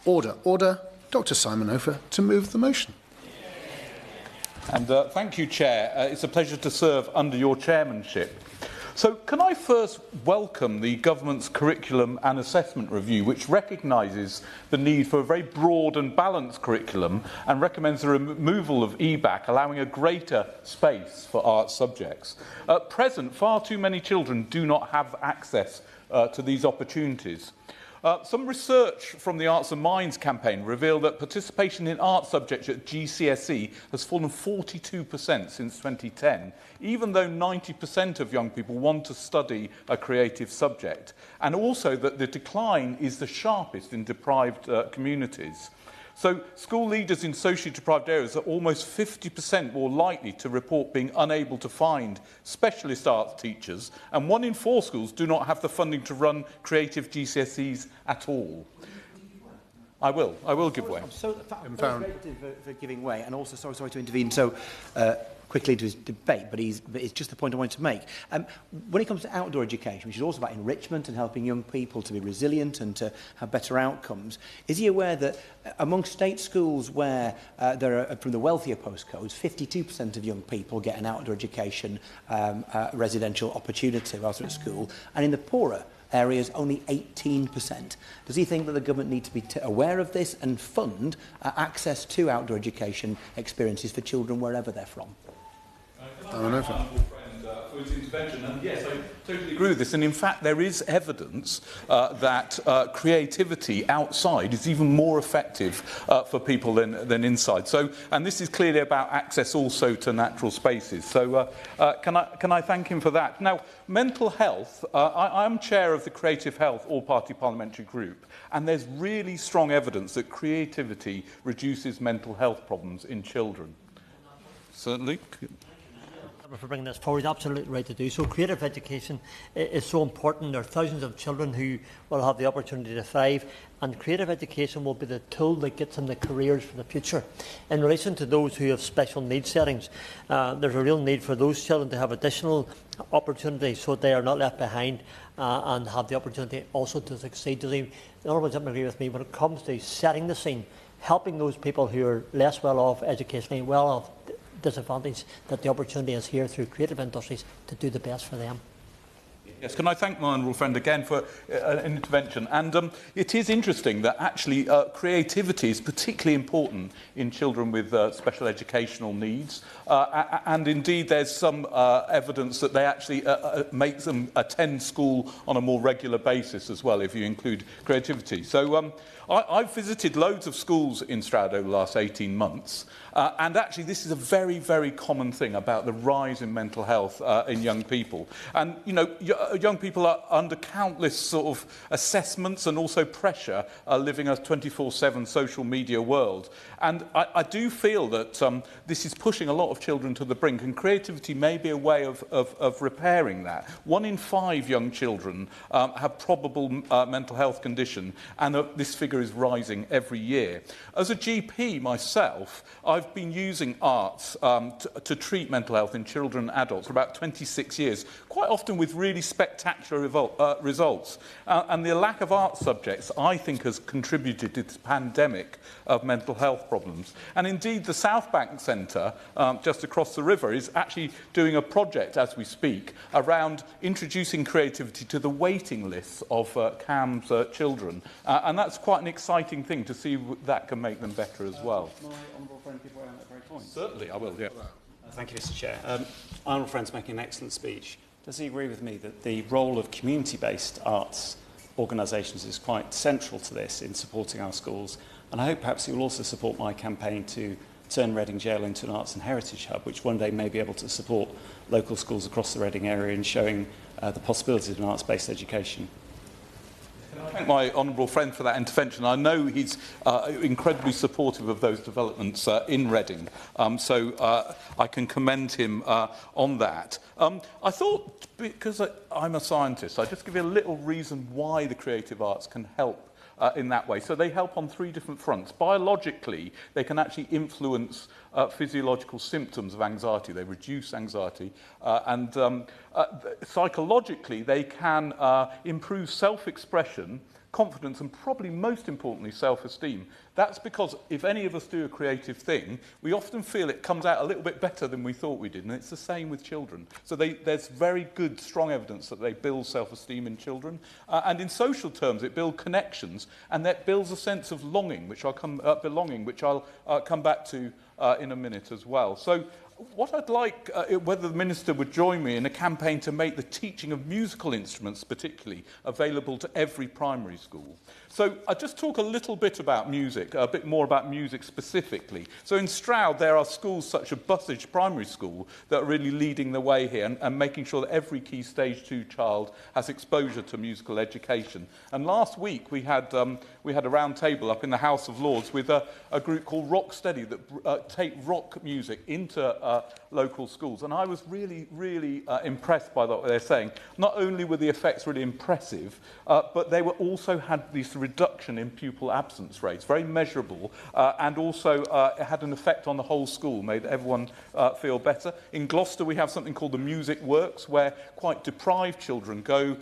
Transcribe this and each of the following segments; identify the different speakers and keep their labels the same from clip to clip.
Speaker 1: Order, order. Dr. Simon Hofer to move the motion.
Speaker 2: And thank you, Chair. It's a pleasure to serve under your chairmanship. So can I first welcome the Government's curriculum and assessment review, which recognises the need for a very broad and balanced curriculum and recommends the removal of EBAC, allowing a greater space for art subjects. At present, far too many children do not have access to these opportunities. Some research from the Arts and Minds campaign revealed that participation in art subjects at GCSE has fallen 42% since 2010, even though 90% of young people want to study a creative subject, and also that the decline is the sharpest in deprived communities. So school leaders in socially deprived areas are almost 50% more likely to report being unable to find specialist arts teachers, and 1 in 4 schools do not have the funding to run creative GCSEs at all. I will give way.
Speaker 3: I'm so grateful for giving way, and also sorry to intervene so quickly into his debate, but it's just the point I wanted to make. When it comes to outdoor education, which is also about enrichment and helping young people to be resilient and to have better outcomes, is he aware that among state schools where there are, from the wealthier postcodes, 52% of young people get an outdoor education residential opportunity whilst they're at school, and in the poorer areas only 18%. Does he think that the government needs to be aware of this and fund access to outdoor education experiences for children wherever they're from?
Speaker 2: For his intervention, and yes, I totally agree with this, and in fact there is evidence that creativity outside is even more effective for people than inside. So, and this is clearly about access also to natural spaces. So can I thank him for that? Now, mental health, I'm chair of the Creative Health All-Party Parliamentary Group, and there's really strong evidence that creativity reduces mental health problems in children. Certainly.
Speaker 4: For bringing this forward, absolutely right to do so. Creative education is so important. There are thousands of children who will have the opportunity to thrive, and creative education will be the tool that gets them the careers for the future. In relation to those who have special needs settings, there's a real need for those children to have additional opportunities so they are not left behind and have the opportunity also to succeed. Does he, in other words, agree with me when it comes to setting the scene, helping those people who are less well off educationally, well off disadvantage, that the opportunity is here through creative industries to do the best for them?
Speaker 2: Yes, can I thank my honourable friend again for an intervention? And it is interesting that actually creativity is particularly important in children with special educational needs. And indeed, there's some evidence that they actually make them attend school on a more regular basis as well, if you include creativity. So I've visited loads of schools in Stroud over the last 18 months. And actually, this is a very, very common thing about the rise in mental health in young people. And, you know, young people are under countless sort of assessments and also pressure living a 24/7 social media world. And I do feel that this is pushing a lot of children to the brink, and creativity may be a way of repairing that. 1 in 5 young children have probable mental health condition, and this figure is rising every year. As a GP myself, I've been using arts to treat mental health in children and adults for about 26 years, quite often with really spectacular results. And the lack of art subjects, I think, has contributed to this pandemic of mental health problems. And indeed, the South Bank Centre, just across the river, is actually doing a project, as we speak, around introducing creativity to the waiting lists of CAMS children. And that's quite an exciting thing to see that can make them better as well.
Speaker 5: My honourable friend give way on that very point.
Speaker 2: Certainly, I will, yeah.
Speaker 5: Thank you, Mr Chair. Honourable friend's making an excellent speech. Does he agree with me that the role of community-based arts organisations is quite central to this in supporting our schools? And I hope perhaps he will also support my campaign to turn Reading Jail into an arts and heritage hub, which one day may be able to support local schools across the Reading area in showing the possibilities of an arts-based education.
Speaker 2: I thank my honourable friend for that intervention. I know he's incredibly supportive of those developments in Reading, so I can commend him on that. I thought, because I'm a scientist, I'd just give you a little reason why the creative arts can help in that way. So they help on 3 different fronts. Biologically, they can actually influence physiological symptoms of anxiety. They reduce anxiety. And psychologically, they can improve self-expression, confidence, and probably most importantly, self-esteem. That's because if any of us do a creative thing, we often feel it comes out a little bit better than we thought we did, and it's the same with children. So there's very good, strong evidence that they build self-esteem in children. And in social terms, it builds connections, and that builds a sense of belonging, which I'll come back to in a minute as well. So what I'd like, whether the Minister would join me in a campaign to make the teaching of musical instruments particularly available to every primary school. So I'll just talk a little bit about music, a bit more about music specifically. So in Stroud, there are schools such as Bussage Primary School that are really leading the way here and making sure that every Key Stage 2 child has exposure to musical education. And last week, we had a round table up in the House of Lords with a group called Rock Steady that take rock music into local schools. And I was really, really impressed by what they're saying. Not only were the effects really impressive, but they were also had this reduction in pupil absence rates, very measurable, and also it had an effect on the whole school, made everyone feel better. In Gloucester, we have something called the Music Works, where quite deprived children go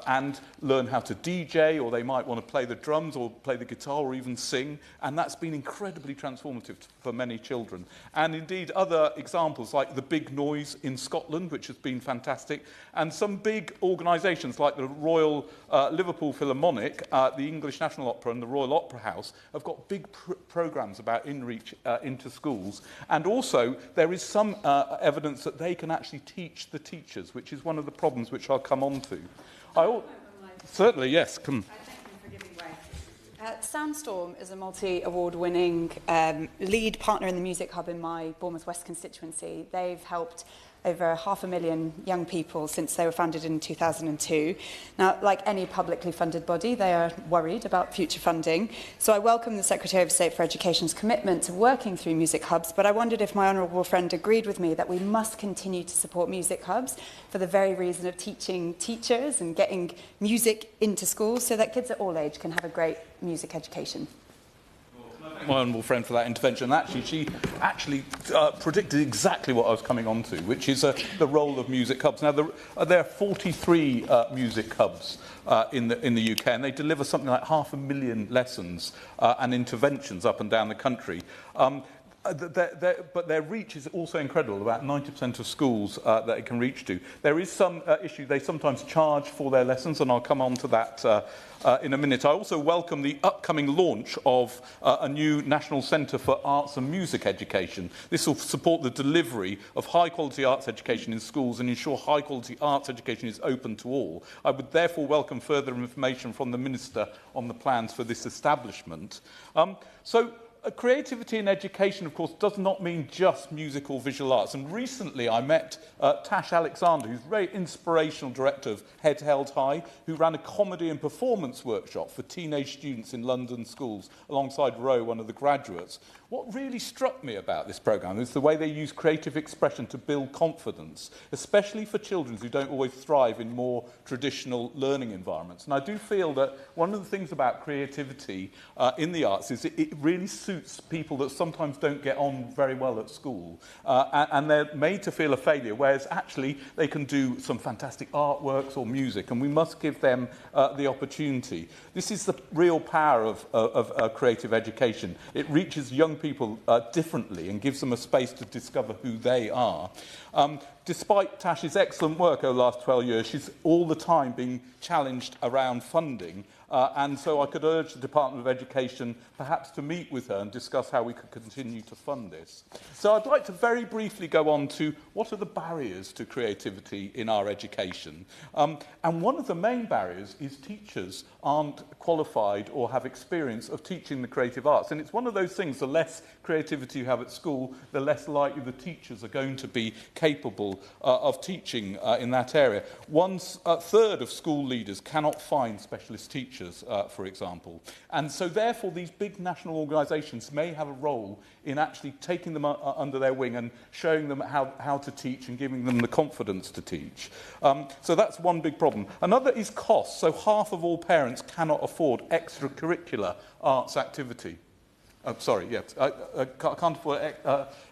Speaker 2: and learn how to DJ, or they might want to play the drums or play the guitar or even sing, and that's been incredibly transformative for many children. And indeed, other examples like the Big Noise in Scotland, which has been fantastic, and some big organisations like the Royal Liverpool Philharmonic, the English National Opera and the Royal Opera House have got big programmes about inreach into schools. And also, there is some evidence that they can actually teach the teachers, which is one of the problems which I'll come on to. Certainly, yes. Come.
Speaker 6: Soundstorm is a multi-award-winning lead partner in the Music Hub in my Bournemouth West constituency. They've helped over 500,000 young people since they were founded in 2002. Now, like any publicly funded body, they are worried about future funding. So I welcome the Secretary of State for Education's commitment to working through music hubs, but I wondered if my honourable friend agreed with me that we must continue to support music hubs for the very reason of teaching teachers and getting music into schools so that kids at all age can have a great music education.
Speaker 2: My honourable friend for that intervention. Actually, she predicted exactly what I was coming on to, which is the role of music hubs. Now, there are 43 music hubs in the UK, and they deliver something like 500,000 lessons and interventions up and down the country. But their reach is also incredible, about 90% of schools that it can reach to. There is some issue, they sometimes charge for their lessons, and I'll come on to that in a minute. I also welcome the upcoming launch of a new National Centre for Arts and Music Education. This will support the delivery of high-quality arts education in schools and ensure high-quality arts education is open to all. I would therefore welcome further information from the Minister on the plans for this establishment. Creativity in education, of course, does not mean just music or visual arts. And recently I met Tash Alexander, who's a very inspirational director of Head Held High, who ran a comedy and performance workshop for teenage students in London schools, alongside Roe, one of the graduates. What really struck me about this programme is the way they use creative expression to build confidence, especially for children who don't always thrive in more traditional learning environments. And I do feel that one of the things about creativity in the arts is it really suits people that sometimes don't get on very well at school. And they're made to feel a failure, whereas actually they can do some fantastic artworks or music, and we must give them the opportunity. This is the real power of creative education. It reaches young people differently and gives them a space to discover who they are. Despite Tash's excellent work over the last 12 years, she's all the time being challenged around funding. And so I could urge the Department of Education perhaps to meet with her and discuss how we could continue to fund this. So I'd like to very briefly go on to what are the barriers to creativity in our education. And one of the main barriers is teachers aren't qualified or have experience of teaching the creative arts. And it's one of those things, the less creativity you have at school, the less likely the teachers are going to be capable of teaching in that area. A third of school leaders cannot find specialist teachers, for example. And so therefore these big national organisations may have a role in actually taking them under their wing and showing them how to teach and giving them the confidence to teach. So that's one big problem. Another is cost. So half of all parents cannot afford extracurricular arts activity. Can't afford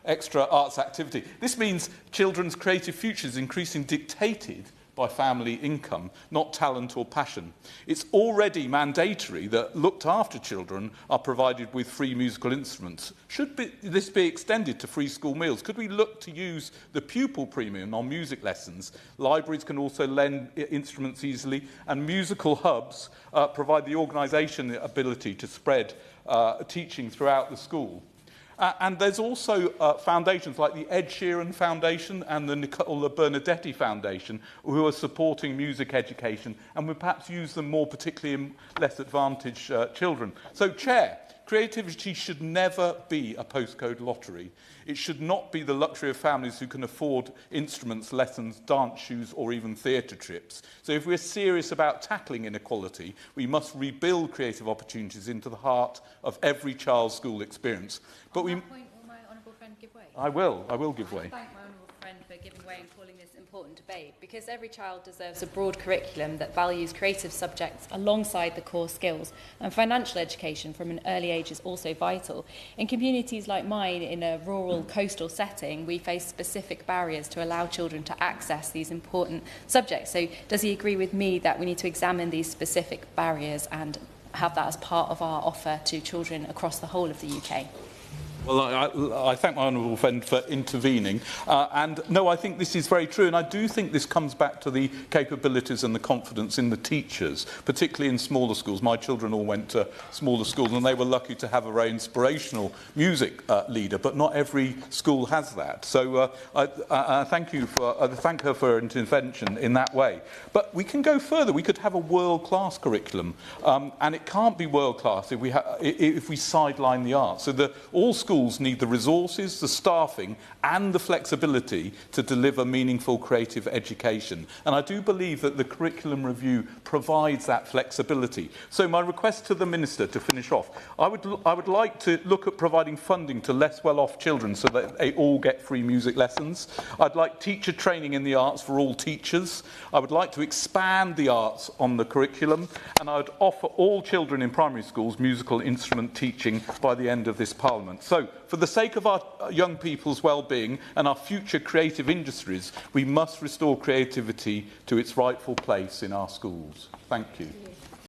Speaker 2: extra arts activity. This means children's creative futures increasingly dictated by family income, not talent or passion. It's already mandatory that looked after children are provided with free musical instruments. This be extended to free school meals? Could we look to use the pupil premium on music lessons? Libraries can also lend instruments easily, and musical hubs provide the organisation ability to spread teaching throughout the school. And there's also foundations like the Ed Sheeran Foundation and the Nicola Bernadetti Foundation who are supporting music education, and we perhaps use them more particularly in less advantaged children. So, Chair, creativity should never be a postcode lottery. It should not be the luxury of families who can afford instruments, lessons, dance shoes, or even theatre trips. So if we're serious about tackling inequality, we must rebuild creative opportunities into the heart of every child's school experience. But
Speaker 7: On that point, will my honourable friend give way?
Speaker 2: I will give way.
Speaker 7: Thank my honourable friend for giving way and calling this important debate, because every child deserves a broad curriculum that values creative subjects alongside the core skills, and financial education from an early age is also vital. In communities like mine, in a rural coastal setting, we face specific barriers to allow children to access these important subjects. So does he agree with me that we need to examine these specific barriers and have that as part of our offer to children across the whole of the UK?
Speaker 2: Well, I thank my honourable friend for intervening. And no, I think this is very true. And I do think this comes back to the capabilities and the confidence in the teachers, particularly in smaller schools. My children all went to smaller schools, and they were lucky to have a very inspirational music leader. But not every school has that. So I thank her for her intervention in that way. But we can go further. We could have a world-class curriculum. And it can't be world-class if we sideline the arts. So all schools need the resources, the staffing and the flexibility to deliver meaningful creative education. And I do believe that the curriculum review provides that flexibility. So my request to the Minister, to finish off, I would like to look at providing funding to less well-off children so that they all get free music lessons. I'd like teacher training in the arts for all teachers. I would like to expand the arts on the curriculum, and I would offer all children in primary schools musical instrument teaching by the end of this Parliament. So, for the sake of our young people's well-being and our future creative industries, we must restore creativity to its rightful place in our schools. Thank you.